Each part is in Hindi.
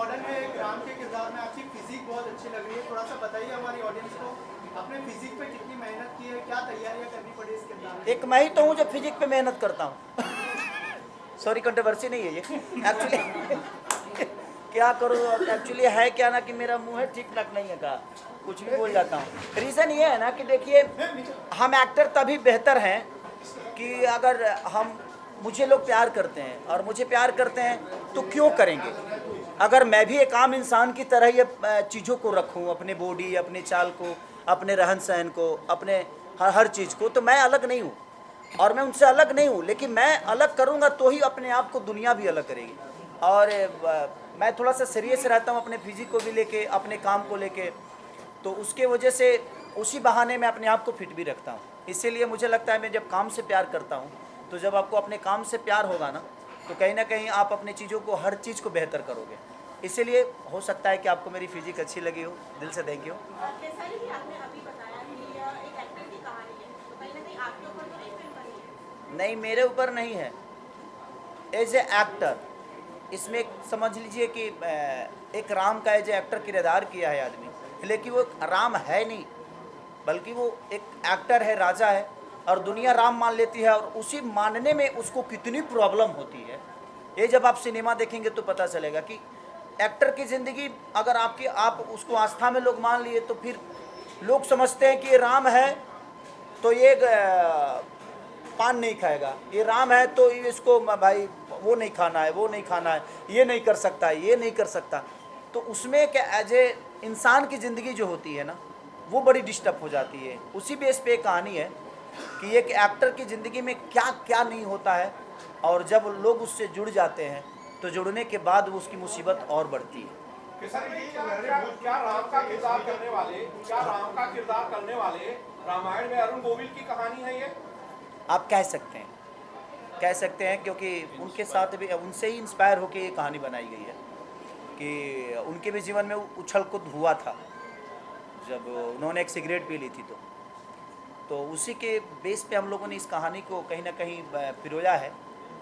मॉडर्न में एक राम के किरदार में आपकी फिजिक बहुत अच्छी लग रही है, थोड़ा सा बताइए हमारी ऑडियंस को, अपने फिजिक पे कितनी मेहनत की है, क्या तैयारियां करनी पड़ी इस किरदार में? एक मैं ही तो हूँ जो फिजिक पे मेहनत करता हूँ। सॉरी, कंट्रोवर्सी नहीं है ये एक्चुअली। क्या करूँ एक्चुअली, है क्या ना कि मेरा मुंह है ठीक ठाक नहीं है का, कुछ भी बोल जाता हूँ। रीज़न ये है ना कि देखिए, हम एक्टर तभी बेहतर हैं कि अगर हम मुझे लोग प्यार करते हैं, और मुझे प्यार करते हैं तो क्यों करेंगे। अगर मैं भी एक आम इंसान की तरह ये चीज़ों को रखूँ, अपने बॉडी, अपने चाल को, अपने रहन सहन को, अपने हर चीज़ को, तो मैं अलग नहीं हूँ और मैं उनसे अलग नहीं हूँ। लेकिन मैं अलग करूँगा तो ही अपने आप को दुनिया भी अलग करेगी। और मैं थोड़ा सा सीरियस रहता हूँ अपने फिजिक को भी लेके, अपने काम को लेके, तो उसके वजह से उसी बहाने मैं अपने आप को फिट भी रखता हूँ। इसीलिए मुझे लगता है मैं जब काम से प्यार करता हूँ, तो जब आपको अपने काम से प्यार होगा ना, तो कहीं ना कहीं आप अपनी चीज़ों को, हर चीज़ को बेहतर करोगे। इसीलिए हो सकता है कि आपको मेरी फिजिक अच्छी लगी हो। दिल से थैंक यू। कैसारी जी, आपने अभी बताया कि यह एक एक्टर की कहानी है, तो कहीं ना कहीं आपके ऊपर तो नहीं फिल्म बनी है? नहीं, मेरे ऊपर नहीं है। एज ए एक्टर इसमें समझ लीजिए कि एक राम का एज ए एक्टर किरदार किया है आदमी, लेकिन वो राम है नहीं, बल्कि वो एक एक्टर है, राजा है, और दुनिया राम मान लेती है, और उसी मानने में उसको कितनी प्रॉब्लम होती है, ये जब आप सिनेमा देखेंगे तो पता चलेगा कि एक्टर की ज़िंदगी, अगर आप उसको आस्था में लोग मान लिए, तो फिर लोग समझते हैं कि ये राम है तो ये पान नहीं खाएगा, ये राम है तो इसको भाई वो नहीं खाना है, वो नहीं खाना है, ये नहीं कर सकता है, ये नहीं कर सकता। तो उसमें क्या एज ए इंसान की ज़िंदगी जो होती है ना, वो बड़ी डिस्टर्ब हो जाती है। उसी बेस पे एक कहानी है कि एक एक्टर की ज़िंदगी में क्या क्या नहीं होता है, और जब लोग उससे जुड़ जाते हैं तो जुड़ने के बाद वो उसकी मुसीबत और बढ़ती है। क्या राम का किरदार करने वाले रामायण में अरुण गोविल की कहानी है ये? आप कह सकते हैं क्योंकि उनके साथ भी, उनसे ही इंस्पायर होकर ये कहानी बनाई गई है कि उनके भी जीवन में उछल कूद हुआ था जब उन्होंने एक सिगरेट पी ली थी। तो उसी के बेस पे हम लोगों ने इस कहानी को कहीं ना कहीं पिरोया है।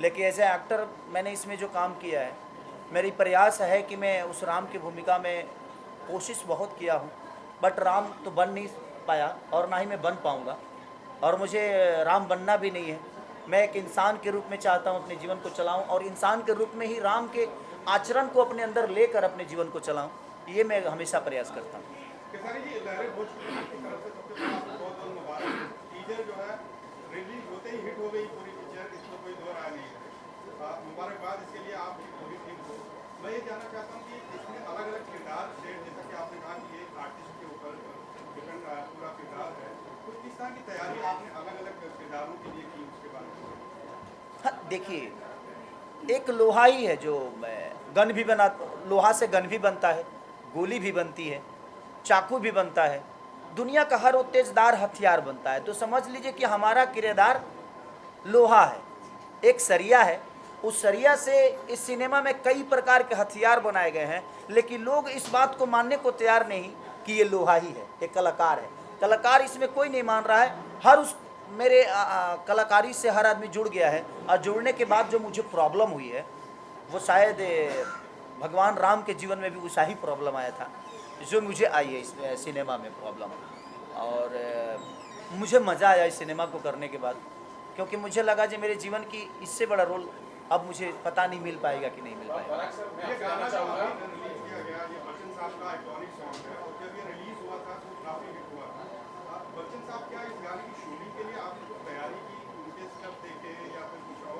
लेकिन एज ए एक्टर मैंने इसमें जो काम किया है, मेरी प्रयास है कि मैं उस राम की भूमिका में कोशिश बहुत किया हूँ, बट राम तो बन नहीं पाया और ना ही मैं बन पाऊँगा, और मुझे राम बनना भी नहीं है। मैं एक इंसान के रूप में चाहता हूँ अपने जीवन को चलाऊँ, और इंसान के रूप में ही राम के आचरण को अपने अंदर लेकर अपने जीवन को चलाऊँ, ये मैं हमेशा प्रयास करता हूँ। केसारी जी, लहरे भोजपुरी की तरफ से सबसे पहले आपको बहुत बहुत मुबारक। टीजर जो है रिलीज होते ही हिट हो गई पूरी पिक्चर, इसमें कोई दो राय नहीं है। मुबारकबाद इसके लिए आपकी पूरी टीम को। मैं ये जानना चाहता हूँ कि इसमें अलग अलग किरदार शेयर, जैसा कि आपने कहा कि ये आर्टिस्ट के ऊपर डिपेंड पूरा किरदार है, तो किस तरह की तैयारी आपने अलग अलग किरदारों के लिए की, उसके बारे में? हाँ, देखिए, एक लोहा ही है जो गन भी बना, लोहा से गन भी बनता है, गोली भी बनती है, चाकू भी बनता है, दुनिया का हर वो तेजदार हथियार बनता है। तो समझ लीजिए कि हमारा किरदार लोहा है, एक सरिया है। उस सरिया से इस सिनेमा में कई प्रकार के हथियार बनाए गए हैं, लेकिन लोग इस बात को मानने को तैयार नहीं कि ये लोहा ही है, एक कलाकार है। कलाकार इसमें कोई नहीं मान रहा है। हर उस मेरे कलाकारी से हर आदमी जुड़ गया है, और जुड़ने के बाद जो मुझे प्रॉब्लम हुई है, वो शायद भगवान राम के जीवन में भी वैसा ही प्रॉब्लम आया था जो मुझे आई है इस सिनेमा में प्रॉब्लम। और मुझे मज़ा आया इस सिनेमा को करने के बाद, क्योंकि मुझे लगा जो मेरे जीवन की इससे बड़ा रोल अब मुझे पता नहीं मिल पाएगा कि नहीं मिल पाएगा। ये गाना जो अभी रिलीज किया गया, ये बच्चन साहब का आइकॉनिक सॉन्ग है, और जब ये रिलीज हुआ था तो काफी हिट हुआ था। बच्चन साहब, क्या इस गाने की शूटिंग के लिए आपने कुछ तैयारी की, उनके स्टेप देखे या फिर कुछ और?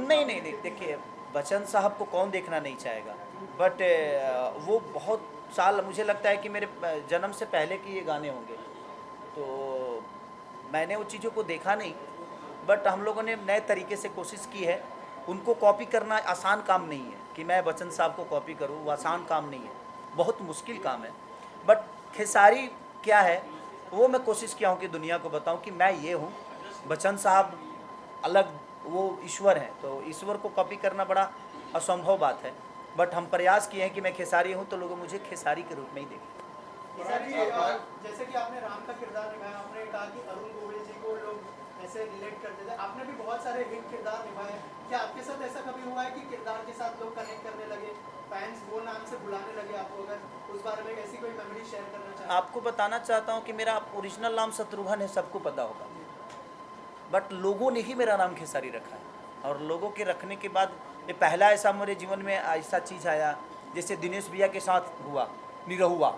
नहीं, देखिए, बच्चन साहब को कौन देखना नहीं चाहेगा, बट वो बहुत साल, मुझे लगता है कि मेरे जन्म से पहले के ये गाने होंगे, तो मैंने वो चीज़ों को देखा नहीं। बट हम लोगों ने नए तरीके से कोशिश की है। उनको कॉपी करना आसान काम नहीं है कि मैं बच्चन साहब को कॉपी करूँ, वो आसान काम नहीं है, बहुत मुश्किल काम है। बट खेसारी क्या है, वो मैं कोशिश किया हूँ कि दुनिया को बताऊँ कि मैं ये हूँ। बच्चन साहब अलग, वो ईश्वर हैं, तो ईश्वर को कॉपी करना बड़ा असंभव बात है। बट हम प्रयास किए हैं कि मैं खेसारी हूँ, तो लोग मुझे खेसारी के रूप में ही देखें। जैसे कि आपने राम का किरदार निभाया, आपने कहा कि अरुण गोविल जी को लोग ऐसे रिलेट करते थे, आपने भी बहुत सारे हिट किरदार निभाए। क्या आपके साथ ऐसा कभी हुआ है कि किरदार के साथ लोग कनेक्ट करने लगे, फैंस वो नाम से बुलाने शेयर करना चाहते हैं? आपको बताना चाहता हूँ कि मेरा ओरिजिनल नाम शत्रुघ्न है, सबको पता होगा, बट लोगों ने ही मेरा नाम खेसारी रखा है। और लोगों के रखने के बाद ये पहला ऐसा मेरे जीवन में ऐसा चीज़ आया, जैसे दिनेश भैया के साथ हुआ निरहुआ।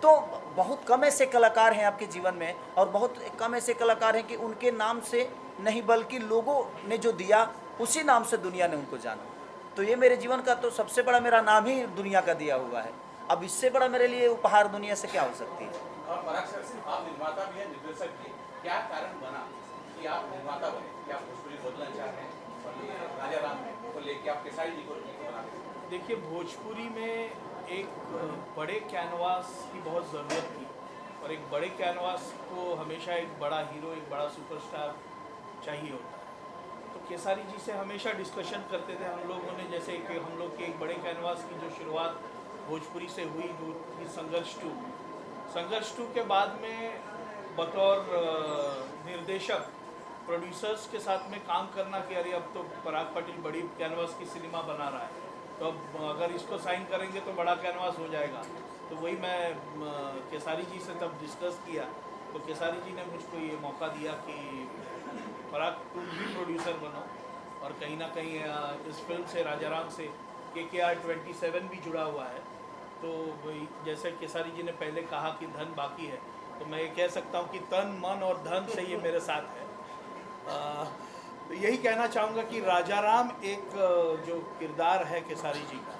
तो बहुत कम ऐसे कलाकार हैं आपके जीवन में, और बहुत कम ऐसे कलाकार हैं कि उनके नाम से नहीं बल्कि लोगों ने जो दिया उसी नाम से दुनिया ने उनको जाना। तो ये मेरे जीवन का तो सबसे बड़ा मेरा नाम ही दुनिया का दिया हुआ है। अब इससे बड़ा मेरे लिए उपहार दुनिया से क्या हो सकती है। और पराग सर, सिर्फ आप निर्माता भी हैं, निर्देशक भी, क्या कारण बना कि आप निर्माता बने? क्या आप भोजपुरी बदलना चाह रहे हैं और ये राजा राम को लेके आप केसारी जी को बना रहे हैं? देखिए, भोजपुरी में एक बड़े कैनवास की बहुत ज़रूरत थी, और एक बड़े कैनवास को हमेशा एक बड़ा हीरो, एक बड़ा सुपरस्टार चाहिए होता है। तो केसारी जी से हमेशा डिस्कशन करते थे हम लोगों ने, जैसे कि हम लोग के एक बड़े कैनवास की जो शुरुआत भोजपुरी से हुई जो थी संघर्ष 2 के बाद में बतौर निर्देशक प्रोड्यूसर्स के साथ में काम करना कि अरे अब तो पराग पाटिल बड़ी कैनवास की सिनेमा बना रहा है, तो अब अगर इसको साइन करेंगे तो बड़ा कैनवास हो जाएगा। तो वही मैं केसारी जी से तब डिस्कस किया, तो केसारी जी ने मुझको ये मौका दिया कि पराग तुम भी प्रोड्यूसर बनो, और कहीं ना कहीं इस फिल्म से राजा राम से KKR 27 भी जुड़ा हुआ है। तो वही जैसे केसारी जी ने पहले कहा कि धन बाकी है, तो मैं ये कह सकता हूँ कि तन मन और धन से ये मेरे साथ है। तो यही कहना चाहूँगा कि राजा राम एक जो किरदार है केसारी जी का,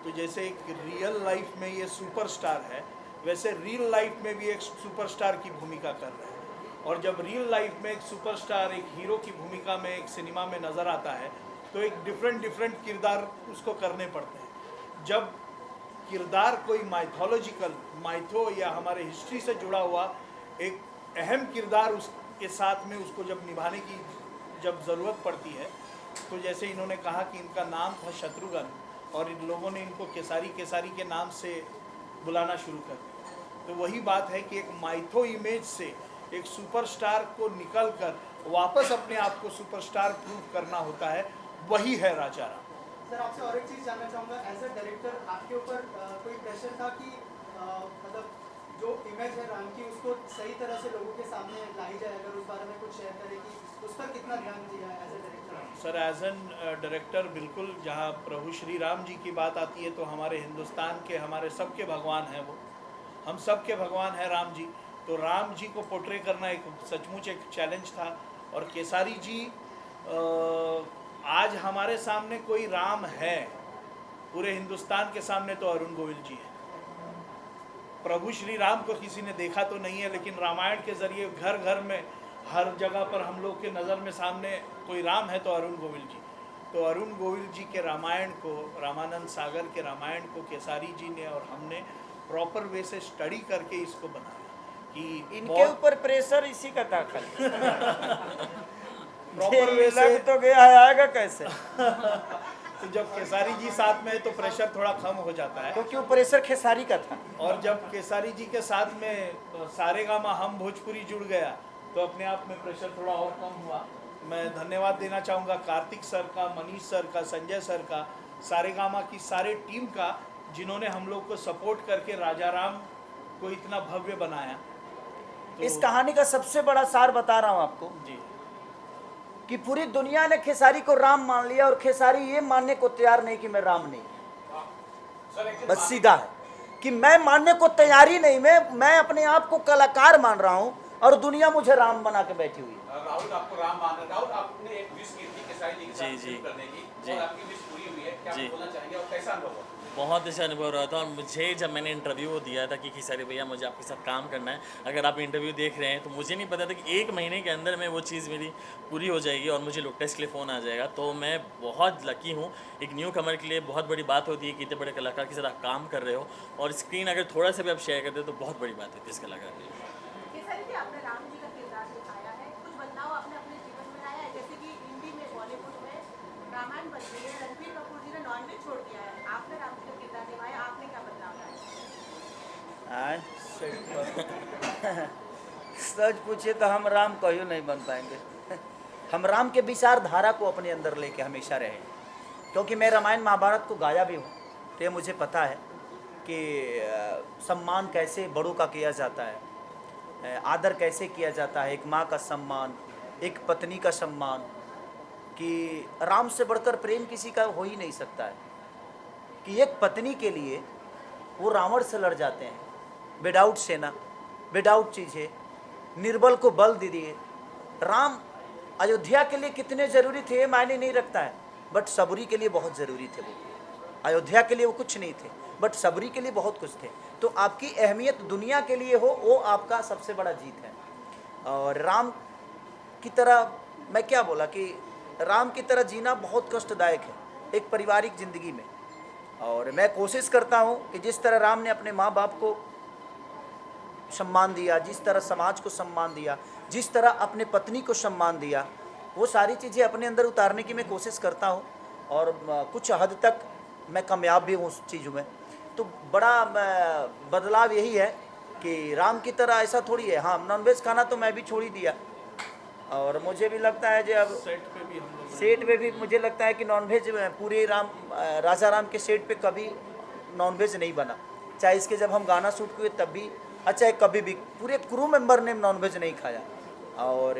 तो जैसे एक रियल लाइफ में ये सुपरस्टार है, वैसे रियल लाइफ में भी एक सुपरस्टार की भूमिका कर रहे हैं। और जब रियल लाइफ में एक सुपरस्टार एक हीरो की भूमिका में एक सिनेमा में नज़र आता है, तो एक डिफरेंट किरदार उसको करने पड़ते हैं। जब किरदार कोई माइथो या हमारे हिस्ट्री से जुड़ा हुआ एक अहम किरदार उसके साथ में उसको जब निभाने की जब ज़रूरत पड़ती है, तो जैसे इन्होंने कहा कि इनका नाम था शत्रुघ्न, और इन लोगों ने इनको केसारी के नाम से बुलाना शुरू कर दिया। तो वही बात है कि एक माइथो इमेज से एक सुपरस्टार को निकलकर वापस अपने आप को सुपरस्टार प्रूव करना होता है, वही है राजा राम। सर, आपसे और एक चीज़ जानना चाहूँगा, एज अ डायरेक्टर आपके ऊपर कोई प्रेशर था कि मतलब जो इमेज है राम की उसको सही तरह से लोगों के सामने लाई जाए? अगर उस बारे में कुछ शेयर करें कि उस पर कितना ध्यान दिया है as a director? Sir, as an director बिल्कुल, जहाँ प्रभु श्री राम जी की बात आती है तो हमारे हिंदुस्तान के हमारे सबके भगवान हैं वो, हम सबके भगवान हैं राम जी। तो राम जी को पोर्ट्रे करना एक सचमुच एक चैलेंज था। और केसारी जी आज हमारे सामने कोई राम है पूरे हिंदुस्तान के सामने तो अरुण गोविल जी हैं। प्रभु श्री राम को किसी ने देखा तो नहीं है, लेकिन रामायण के ज़रिए घर घर में हर जगह पर हम लोग के नज़र में सामने कोई राम है तो अरुण गोविल जी। तो अरुण गोविल जी के रामायण को, रामानंद सागर के रामायण को केसारी जी ने और हमने प्रॉपर वे से स्टडी करके इसको बनाया कि इनके ऊपर प्रेशर इसी का था खाली। प्रॉपर वे से लग तो गया है, आएगा कैसे? तो जब केसारी जी साथ में है तो प्रेशर थोड़ा कम हो जाता है, क्योंकि वो प्रेशर खेसारी का था। और जब केसारी जी के साथ में सारेगामा हम भोजपुरी जुड़ गया तो अपने आप में प्रेशर थोड़ा और कम हुआ। मैं धन्यवाद देना चाहूँगा कार्तिक सर का, मनीष सर का, संजय सर का, सारेगामा की सारे टीम का, जिन्होंने हम लोग को सपोर्ट करके राजा राम को इतना भव्य बनाया। तो इस कहानी का सबसे बड़ा सार बता रहा हूँ आपको जी, कि पूरी दुनिया ने खेसारी को राम मान लिया और खेसारी ये मानने को तैयार नहीं कि मैं राम नहीं। बस सीधा है कि मैं मानने को तैयारी नहीं, मैं अपने आप को कलाकार मान रहा हूँ और दुनिया मुझे राम बना के बैठी हुई है। राहुल आपको राम मान रहा है। राहुल, आपने एक विश की थी केसारी जी के साथ जी, फिल्म करने की, जी। और आपकी विश पूरी हुई है। क्या आप जी। बोलना चाहेंगे और कैसा अनुभव हुआ? बहुत अच्छा अनुभव रहा था। और मुझे जब मैंने इंटरव्यू दिया था कि खेसारी भैया मुझे आपके साथ काम करना है, अगर आप इंटरव्यू देख रहे हैं, तो मुझे नहीं पता था कि 1 महीने के अंदर में वो चीज़ मेरी पूरी हो जाएगी और मुझे लोग टेस्ट के लिए फ़ोन आ जाएगा। तो मैं बहुत लकी हूँ। एक न्यू कमर के लिए बहुत बड़ी बात होती है कि इतने बड़े कलाकार के साथ आप काम कर रहे हो, और स्क्रीन अगर थोड़ा सा भी आप शेयर करते हो तो बहुत बड़ी बात होती है इस कलाकार के लिए। केसारी जी, आपने राम जी का किरदार निभाया है, कुछ बदलाव आपने अपने जीवन में लाया है? जैसे कि हिंदी में, बॉलीवुड में रामायण बन गई है, रणबीर कपूर जी ने नॉनवेज छोड़ दिया है, आपने राम जी का किरदार निभाया, आपने क्या बदलाव लाया? सच पूछे तो हम राम कहियो नहीं बन पाएंगे। हम राम के विचारधारा को अपने अंदर लेके हमेशा रहे, क्योंकि मैं रामायण महाभारत को गाया भी हूँ, तो ये मुझे पता है। कि सम्मान कैसे बड़ों का किया जाता है, आदर कैसे किया जाता है, एक माँ का सम्मान, एक पत्नी का सम्मान, कि राम से बढ़कर प्रेम किसी का हो ही नहीं सकता है। कि एक पत्नी के लिए वो रावण से लड़ जाते हैं, विदाउट सेना, विदाउट चीज़ें, निर्बल को बल दे दिए। राम अयोध्या के लिए कितने ज़रूरी थे ये मायने नहीं रखता है, बट सबरी के लिए बहुत ज़रूरी थे। वो अयोध्या के लिए वो कुछ नहीं थे, बट सबरी के लिए बहुत कुछ थे। तो आपकी अहमियत दुनिया के लिए हो, वो आपका सबसे बड़ा जीत है। और राम की तरह मैं क्या बोला कि राम की तरह जीना बहुत कष्टदायक है एक पारिवारिक ज़िंदगी में। और मैं कोशिश करता हूँ कि जिस तरह राम ने अपने माँ बाप को सम्मान दिया, जिस तरह समाज को सम्मान दिया, जिस तरह अपने पत्नी को सम्मान दिया, वो सारी चीज़ें अपने अंदर उतारने की मैं कोशिश करता हूँ। और कुछ हद तक मैं कामयाब भी हूँ उस चीज़ों में। तो बड़ा बदलाव यही है कि राम की तरह ऐसा थोड़ी है। हाँ, नॉनवेज खाना तो मैं भी छोड़ ही दिया, और मुझे भी लगता है जो अब सेट पे भी मुझे लगता है कि नॉनवेज पूरे राजा राम के सेट पे कभी नॉनवेज नहीं बना। चाहे इसके जब हम गाना शूट किए तब भी, अच्छा कभी भी पूरे क्रू मेंबर ने नॉनवेज नहीं खाया। और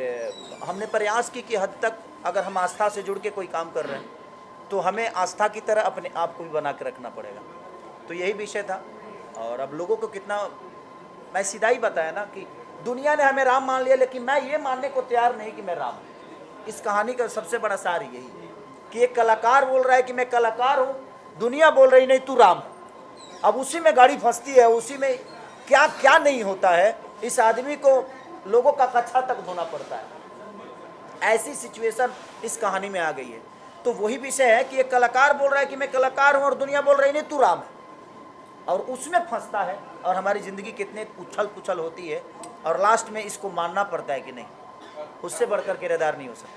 हमने प्रयास की कि हद तक अगर हम आस्था से जुड़ के कोई काम कर रहे हैं तो हमें आस्था की तरह अपने आप को भी बना के रखना पड़ेगा। तो यही विषय था। और अब लोगों को कितना, मैं सीधा ही बताया ना कि दुनिया ने हमें राम मान लिया, लेकिन मैं ये मानने को तैयार नहीं कि मैं राम हूँ। इस कहानी का सबसे बड़ा सार यही है कि एक कलाकार बोल रहा है कि मैं कलाकार हूँ, दुनिया बोल रही नहीं तू राम। अब उसी में गाड़ी फंसती है, उसी में क्या क्या नहीं होता है। इस आदमी को लोगों का कच्छा तक धोना पड़ता है। ऐसी सिचुएशन इस कहानी में आ गई है। तो वही विषय है कि एक कलाकार बोल रहा है कि मैं कलाकार हूँ और दुनिया बोल रही नहीं तू राम है, और उसमें फंसता है। और हमारी ज़िंदगी कितने उछल पुछल होती है, और लास्ट में इसको मानना पड़ता है कि नहीं, उससे बढ़कर किरदार नहीं हो सकता।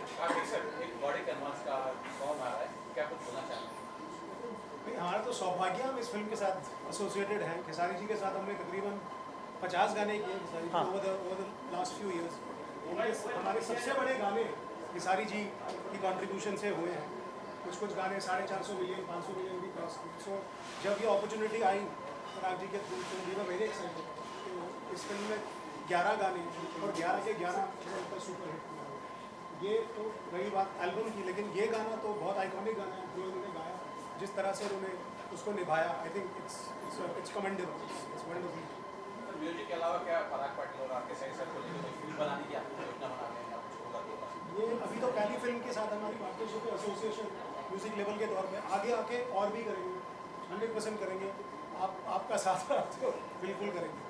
हमारा तो सौभाग्य हम इस फिल्म के साथ एसोसिएटेड हैं। खेसारी जी के साथ हमने तकरीबन 50 गाने किए Khesari ji over the last few years. हमारे सबसे बड़े गाने खेसारी जी की कंट्रीब्यूशन से हुए हैं। कुछ गाने 450 मिलियन 500 मिलियन भी क्रॉस किए। सो जब ये अपॉर्चुनिटी आई पराग जी के थ्रू तो वी वर वेरी एक्साइटेड। तो इस फिल्म में 11 गाने और 11 के 11 सुपर हिट। ये तो रही बात एल्बम की, लेकिन ये गाना तो बहुत आइकॉनिक गाना है जो उन्होंने गाया, जिस तरह से उन्होंने उसको निभाया। I think it's commendable, it's wonderful. Music के अलावा क्या पराग पाटिल और आपके सही सर को लेकर कोई फिल्म बनाने की आपको योजना बना रहे हैं या कुछ होगा? ये अभी तो पहली फिल्म के साथ हमारी पार्टनरशिप है एसोसिएशन म्यूजिक लेवल के तौर पे। आगे आके और भी करेंगे, 100% करेंगे। आपका साथ तो बिल्कुल करेंगे।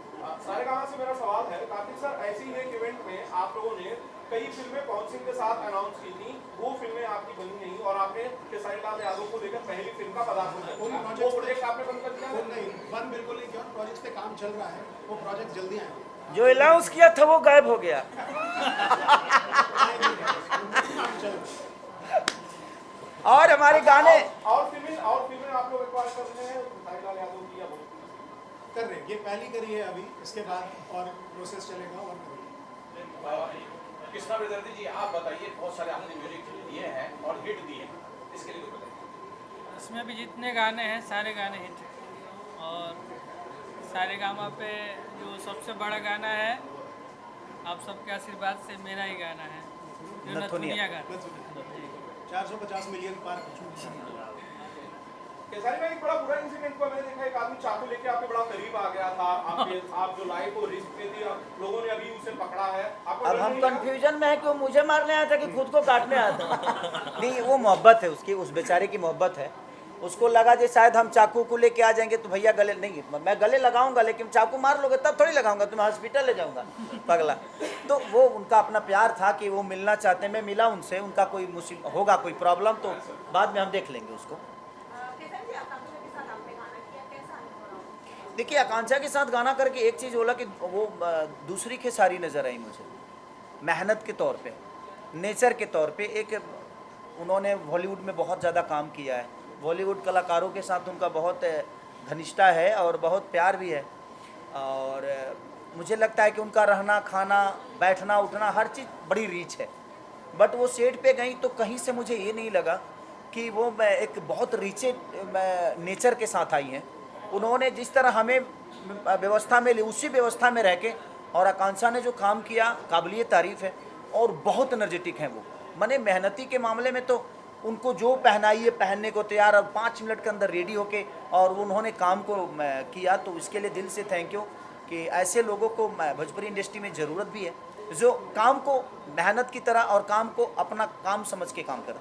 सारेगामा से मेरा सवाल है, कार्तिक सर ऐसे ही एक इवेंट में आप लोगों ने कई फिल्में पवन सिंह के साथ अनाउंस की थी, वो फिल्में आपकी बनी नहीं और आपने खेसारी लाल यादव को लेकर पहली फिल्म का पदार्पण किया। वो प्रोजेक्ट आपने बंद कर दिया? नहीं, बंद बिल्कुल नहीं किया। प्रोजेक्ट पे काम चल रहा है, वो प्रोजेक्ट जल्दी आएगा। जो अनाउंस किया था वो गायब हो गया। और हमारे गाने और फिल्में आप लोग एक्वायर कर रहे हैं खेसारी लाल यादव की या वो कर रहे हैं? ये पहली करी है अभी, इसके बाद और प्रोसेस चलेगा और करेंगे। कृष्णा बेदर्दी जी, आप बताइए, बहुत सारे आपने म्यूजिक दिए हैं और हिट दिए हैं, इसके लिए कुछ बताइए। इसमें भी जितने गाने हैं सारे गाने हिट हैं। और सारेगामा पे जो सबसे बड़ा गाना है आप सबके आशीर्वाद से मेरा ही गाना है, जो नथुनिया गाना 450 मिलियन पार। खेसारी में एक बड़ा बुरा इंसिडेंट हुआ, मैंने देखा एक आदमी चाकू लेके आपके बड़ा करीब आ गया था। आप जो लाइफ को रिस्क में थी, लोगों ने अभी उसे पकड़ा है। अब हम कंफ्यूजन में है कि वो मुझे मारने आया था कि खुद को काटने आया था। नहीं, वो मोहब्बत है उसकी, उस बेचारे की मोहब्बत है। उसको लगा कि शायद हम चाकू को लेके आ जाएंगे तो भैया गले नहीं, मैं गले लगाऊंगा लेकिन चाकू मार लोगे तब थोड़ी लगाऊंगा, तुम्हें हॉस्पिटल ले जाऊंगा पगला। तो वो उनका अपना प्यार था कि वो मिलना चाहते हैं। मैं मिला उनसे, उनका कोई मुसीबत होगा, कोई प्रॉब्लम तो बाद में हम देख लेंगे उसको। देखिए, आकांक्षा के साथ गाना करके एक चीज़ बोला कि वो दूसरी खेसारी नज़र आई मुझे, मेहनत के तौर पे, नेचर के तौर पे। एक उन्होंने बॉलीवुड में बहुत ज़्यादा काम किया है, बॉलीवुड कलाकारों के साथ उनका बहुत घनिष्ठता है और बहुत प्यार भी है। और मुझे लगता है कि उनका रहना खाना बैठना उठना हर चीज़ बड़ी रीच है। बट वो सेट पे गई तो कहीं से मुझे ये नहीं लगा कि वो एक बहुत रीचे नेचर के साथ आई हैं। उन्होंने जिस तरह हमें व्यवस्था में ली, उसी व्यवस्था में रह के, और आकांक्षा ने जो काम किया काबिलिए तारीफ़ है, और बहुत एनर्जेटिक हैं वो। माने मेहनती के मामले में तो उनको जो पहनाइए पहनने को तैयार, और 5 मिनट के अंदर रेडी होके और उन्होंने काम को किया, तो इसके लिए दिल से थैंक यू कि ऐसे लोगों को भोजपुरी इंडस्ट्री में ज़रूरत भी है, जो काम को मेहनत की तरह और काम को अपना काम समझ के काम करते हैं।